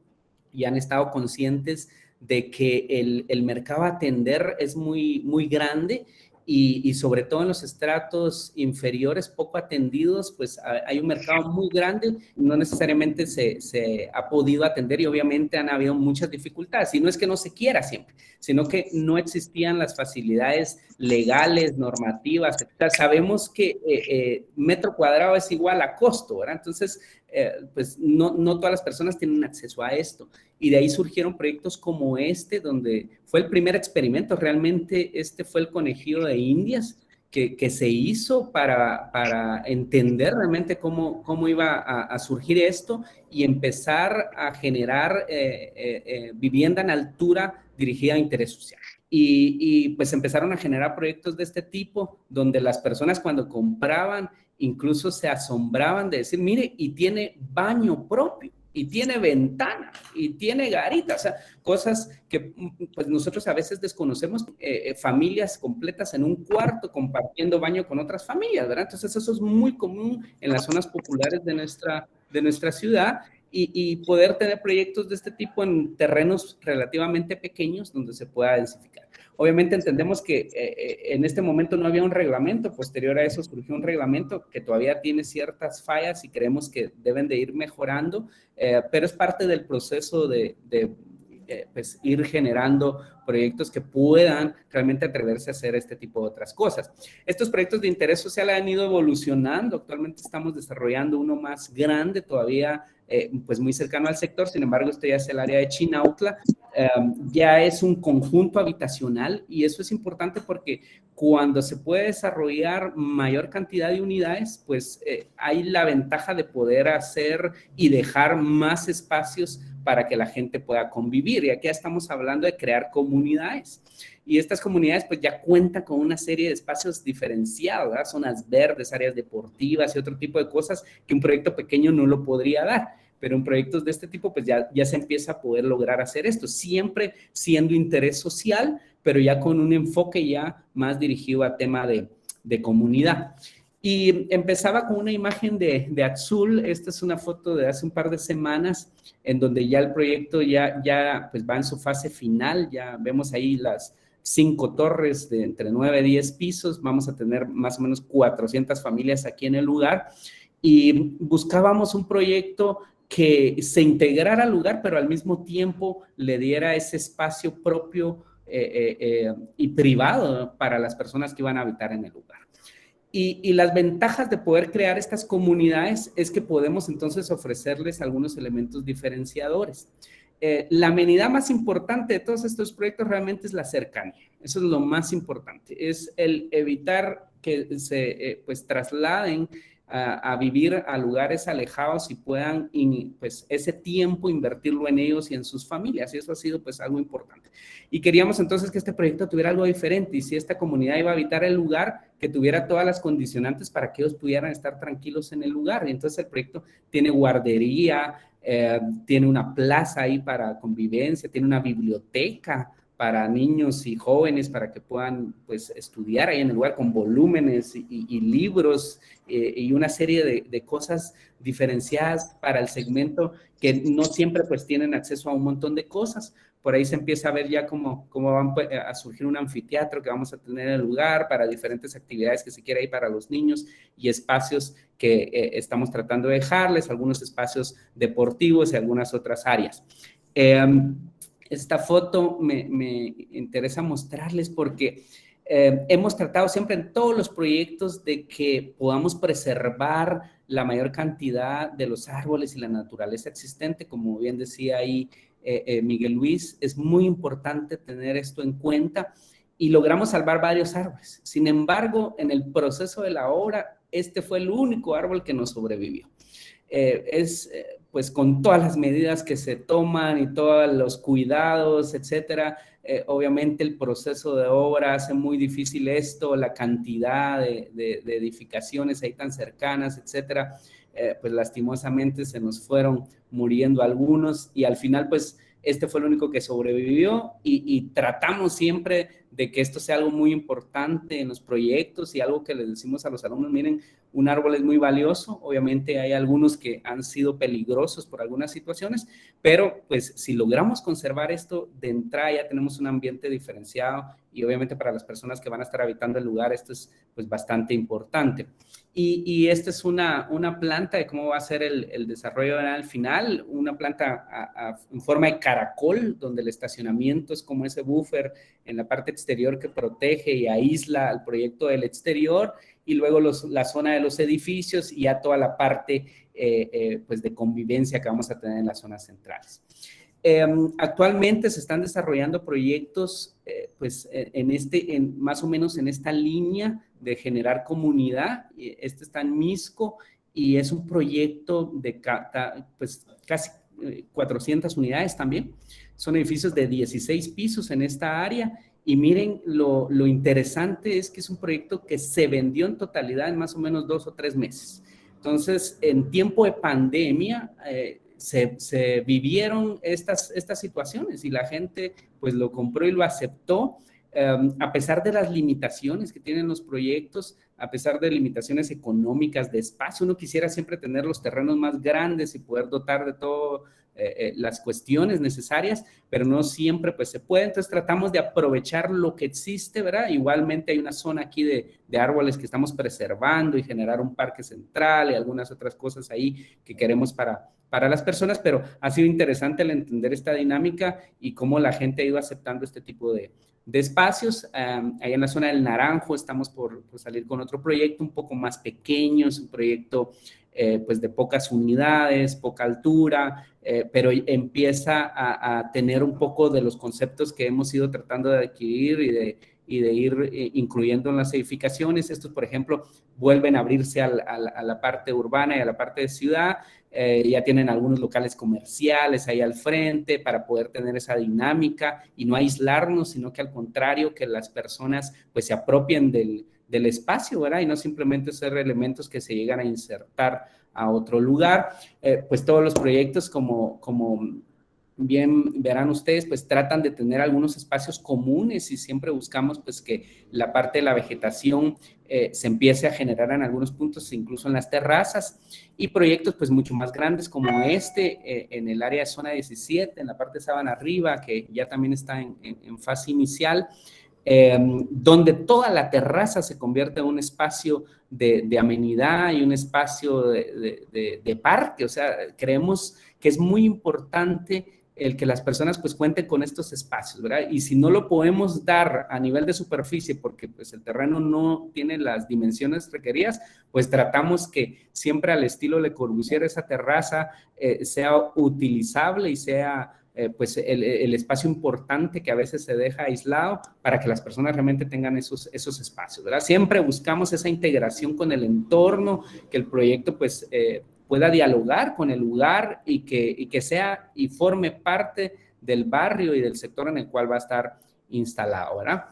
y han estado conscientes de que el mercado a atender es muy, muy grande, y sobre todo en los estratos inferiores poco atendidos, pues hay un mercado muy grande, no necesariamente se ha podido atender, y obviamente han habido muchas dificultades. Y no es que no se quiera siempre, sino que no existían las facilidades legales, normativas. Sabemos que metro cuadrado es igual a costo, ¿verdad? Entonces, pues no todas las personas tienen acceso a esto. Y de ahí surgieron proyectos como este, donde fue el primer experimento. Realmente este fue el conejillo de Indias que se hizo para entender realmente cómo iba a surgir esto, y empezar a generar vivienda en altura dirigida a interés social. Y pues empezaron a generar proyectos de este tipo, donde las personas cuando compraban incluso se asombraban de decir, mire, y tiene baño propio, y tiene ventana, y tiene garita. O sea, cosas que pues nosotros a veces desconocemos, familias completas en un cuarto compartiendo baño con otras familias, ¿verdad? Entonces eso es muy común en las zonas populares de nuestra ciudad, y poder tener proyectos de este tipo en terrenos relativamente pequeños donde se pueda densificar. Obviamente entendemos que en este momento no había un reglamento. Posterior a eso surgió un reglamento que todavía tiene ciertas fallas, y creemos que deben de ir mejorando, pero es parte del proceso de pues ir generando proyectos que puedan realmente atreverse a hacer este tipo de otras cosas. Estos proyectos de interés social han ido evolucionando. Actualmente estamos desarrollando uno más grande todavía, pues muy cercano al sector. Sin embargo, esto ya es el área de Chinautla. Ya es un conjunto habitacional, y eso es importante porque cuando se puede desarrollar mayor cantidad de unidades, pues hay la ventaja de poder hacer y dejar más espacios para que la gente pueda convivir. Y aquí ya estamos hablando de crear comunidades. Y estas comunidades pues ya cuentan con una serie de espacios diferenciados, ¿verdad? Zonas verdes, áreas deportivas y otro tipo de cosas que un proyecto pequeño no lo podría dar. Pero en proyectos de este tipo pues ya se empieza a poder lograr hacer esto, siempre siendo interés social, pero ya con un enfoque ya más dirigido a tema de comunidad. Y empezaba con una imagen de Azul. Esta es una foto de hace un par de semanas en donde ya el proyecto ya pues va en su fase final. Ya vemos ahí las 5 torres de entre 9 y 10 pisos. Vamos a tener más o menos 400 familias aquí en el lugar. Y buscábamos un proyecto que se integrara al lugar, pero al mismo tiempo le diera ese espacio propio y privado para las personas que iban a habitar en el lugar. Y las ventajas de poder crear estas comunidades es que podemos entonces ofrecerles algunos elementos diferenciadores. La amenidad más importante de todos estos proyectos realmente es la cercanía. Eso es lo más importante, es el evitar que se pues trasladen a vivir a lugares alejados y puedan pues ese tiempo invertirlo en ellos y en sus familias, y eso ha sido pues algo importante. Y queríamos entonces que este proyecto tuviera algo diferente, y si esta comunidad iba a habitar el lugar, que tuviera todas las condicionantes para que ellos pudieran estar tranquilos en el lugar. Y entonces el proyecto tiene guardería, tiene una plaza ahí para convivencia, tiene una biblioteca para niños y jóvenes para que puedan pues estudiar ahí en el lugar con volúmenes y libros y una serie de cosas diferenciadas para el segmento que no siempre pues tienen acceso a un montón de cosas. Por ahí se empieza a ver ya cómo van a surgir un anfiteatro que vamos a tener en el lugar para diferentes actividades que se quiera ir para los niños y espacios que estamos tratando de dejarles, algunos espacios deportivos y algunas otras áreas. Esta foto me interesa mostrarles porque hemos tratado siempre en todos los proyectos de que podamos preservar la mayor cantidad de los árboles y la naturaleza existente. Como bien decía ahí Miguel Luis, es muy importante tener esto en cuenta y logramos salvar varios árboles. Sin embargo, en el proceso de la obra, este fue el único árbol que nos sobrevivió. Pues con todas las medidas que se toman y todos los cuidados, etcétera, obviamente el proceso de obra hace muy difícil esto, la cantidad de edificaciones ahí tan cercanas, etcétera, pues lastimosamente se nos fueron muriendo algunos y al final pues este fue el único que sobrevivió y tratamos siempre de que esto sea algo muy importante en los proyectos y algo que les decimos a los alumnos, miren, un árbol es muy valioso, obviamente hay algunos que han sido peligrosos por algunas situaciones, pero pues si logramos conservar esto de entrada ya tenemos un ambiente diferenciado y obviamente para las personas que van a estar habitando el lugar esto es pues bastante importante. Y esta es una planta de cómo va a ser el desarrollo al final, una planta en forma de caracol, donde el estacionamiento es como ese buffer en la parte exterior que protege y aísla al proyecto del exterior, y luego la zona de los edificios y ya toda la parte pues de convivencia que vamos a tener en las zonas centrales. Actualmente se están desarrollando proyectos pues más o menos en esta línea de generar comunidad. Este está en Misco y es un proyecto de pues casi 400 unidades también. Son edificios de 16 pisos en esta área y miren lo interesante es que es un proyecto que se vendió en totalidad en más o menos 2 o 3 meses. Entonces, en tiempo de pandemia, se vivieron estas situaciones y la gente pues lo compró y lo aceptó a pesar de las limitaciones que tienen los proyectos, a pesar de limitaciones económicas, de espacio. Uno quisiera siempre tener los terrenos más grandes y poder dotar de todo las cuestiones necesarias, pero no siempre pues se puede. Entonces tratamos de aprovechar lo que existe, ¿verdad? Igualmente hay una zona aquí de árboles que estamos preservando y generar un parque central y algunas otras cosas ahí que queremos para las personas, pero ha sido interesante el entender esta dinámica y cómo la gente ha ido aceptando este tipo de espacios. Ahí en la zona del Naranjo estamos por salir con otro proyecto un poco más pequeño, es un proyecto pues de pocas unidades, poca altura, pero empieza a tener un poco de los conceptos que hemos ido tratando de adquirir y de ir incluyendo en las edificaciones. Estos, por ejemplo, vuelven a abrirse a la parte urbana y a la parte de ciudad. Ya tienen algunos locales comerciales ahí al frente para poder tener esa dinámica y no aislarnos, sino que al contrario, que las personas pues se apropien del espacio, ¿verdad? Y no simplemente ser elementos que se llegan a insertar a otro lugar. Pues todos los proyectos como bien verán ustedes, pues tratan de tener algunos espacios comunes y siempre buscamos pues que la parte de la vegetación se empiece a generar en algunos puntos, incluso en las terrazas, y proyectos pues mucho más grandes como en el área de zona 17, en la parte de Sabana Arriba, que ya también está en fase inicial, donde toda la terraza se convierte en un espacio de amenidad y un espacio de parque. O sea, creemos que es muy importante el que las personas pues cuenten con estos espacios, ¿verdad? Y si no lo podemos dar a nivel de superficie porque pues el terreno no tiene las dimensiones requeridas, pues tratamos que siempre al estilo Le Corbusier esa terraza sea utilizable y sea pues el espacio importante que a veces se deja aislado para que las personas realmente tengan esos espacios, ¿verdad? Siempre buscamos esa integración con el entorno, que el proyecto pues pueda dialogar con el lugar y que sea y forme parte del barrio y del sector en el cual va a estar instalado, ¿verdad?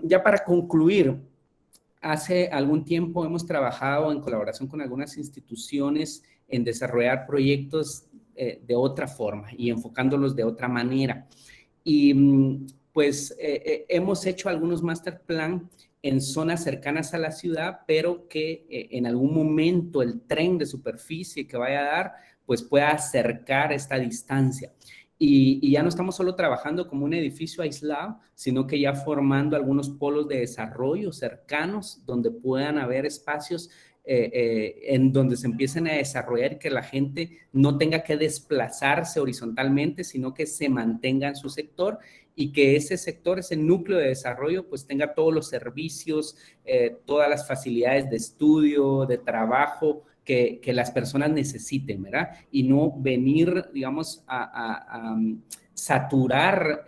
Ya para concluir, hace algún tiempo hemos trabajado en colaboración con algunas instituciones en desarrollar proyectos de otra forma y enfocándolos de otra manera. Y pues hemos hecho algunos master plan en zonas cercanas a la ciudad, pero que en algún momento el tren de superficie que vaya a dar, pues pueda acercar esta distancia. Y ya no estamos solo trabajando como un edificio aislado, sino que ya formando algunos polos de desarrollo cercanos donde puedan haber espacios en donde se empiecen a desarrollar y que la gente no tenga que desplazarse horizontalmente, sino que se mantenga en su sector y que ese sector, ese núcleo de desarrollo, pues tenga todos los servicios, todas las facilidades de estudio, de trabajo que las personas necesiten, ¿verdad? Y no venir, digamos, a saturar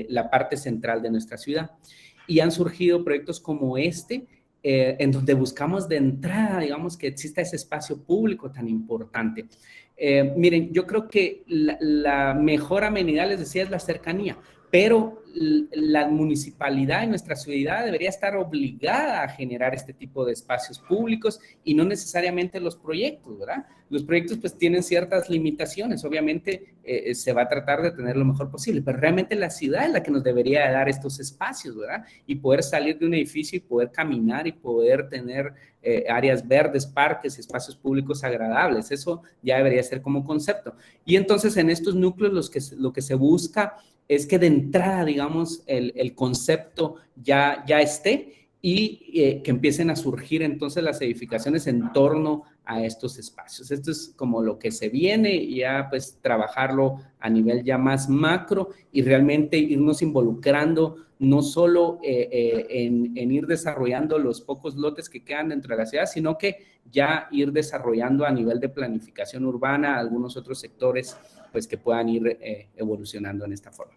la parte central de nuestra ciudad. Y han surgido proyectos como en donde buscamos de entrada, digamos, que exista ese espacio público tan importante. Miren, yo creo que la mejor amenidad, les decía, es la cercanía, pero la municipalidad en nuestra ciudad debería estar obligada a generar este tipo de espacios públicos y no necesariamente los proyectos, ¿verdad? Los proyectos pues tienen ciertas limitaciones, obviamente se va a tratar de tener lo mejor posible, pero realmente la ciudad es la que nos debería dar estos espacios, ¿verdad? Y poder salir de un edificio y poder caminar y poder tener áreas verdes, parques, espacios públicos agradables, eso ya debería ser como concepto. Y entonces en estos núcleos lo que se busca es que de entrada, digamos, el concepto ya esté y que empiecen a surgir entonces las edificaciones en torno a estos espacios. Esto es como lo que se viene y ya pues trabajarlo a nivel ya más macro y realmente irnos involucrando no solo en ir desarrollando los pocos lotes que quedan dentro de la ciudad, sino que ya ir desarrollando a nivel de planificación urbana algunos otros sectores pues que puedan ir evolucionando en esta forma.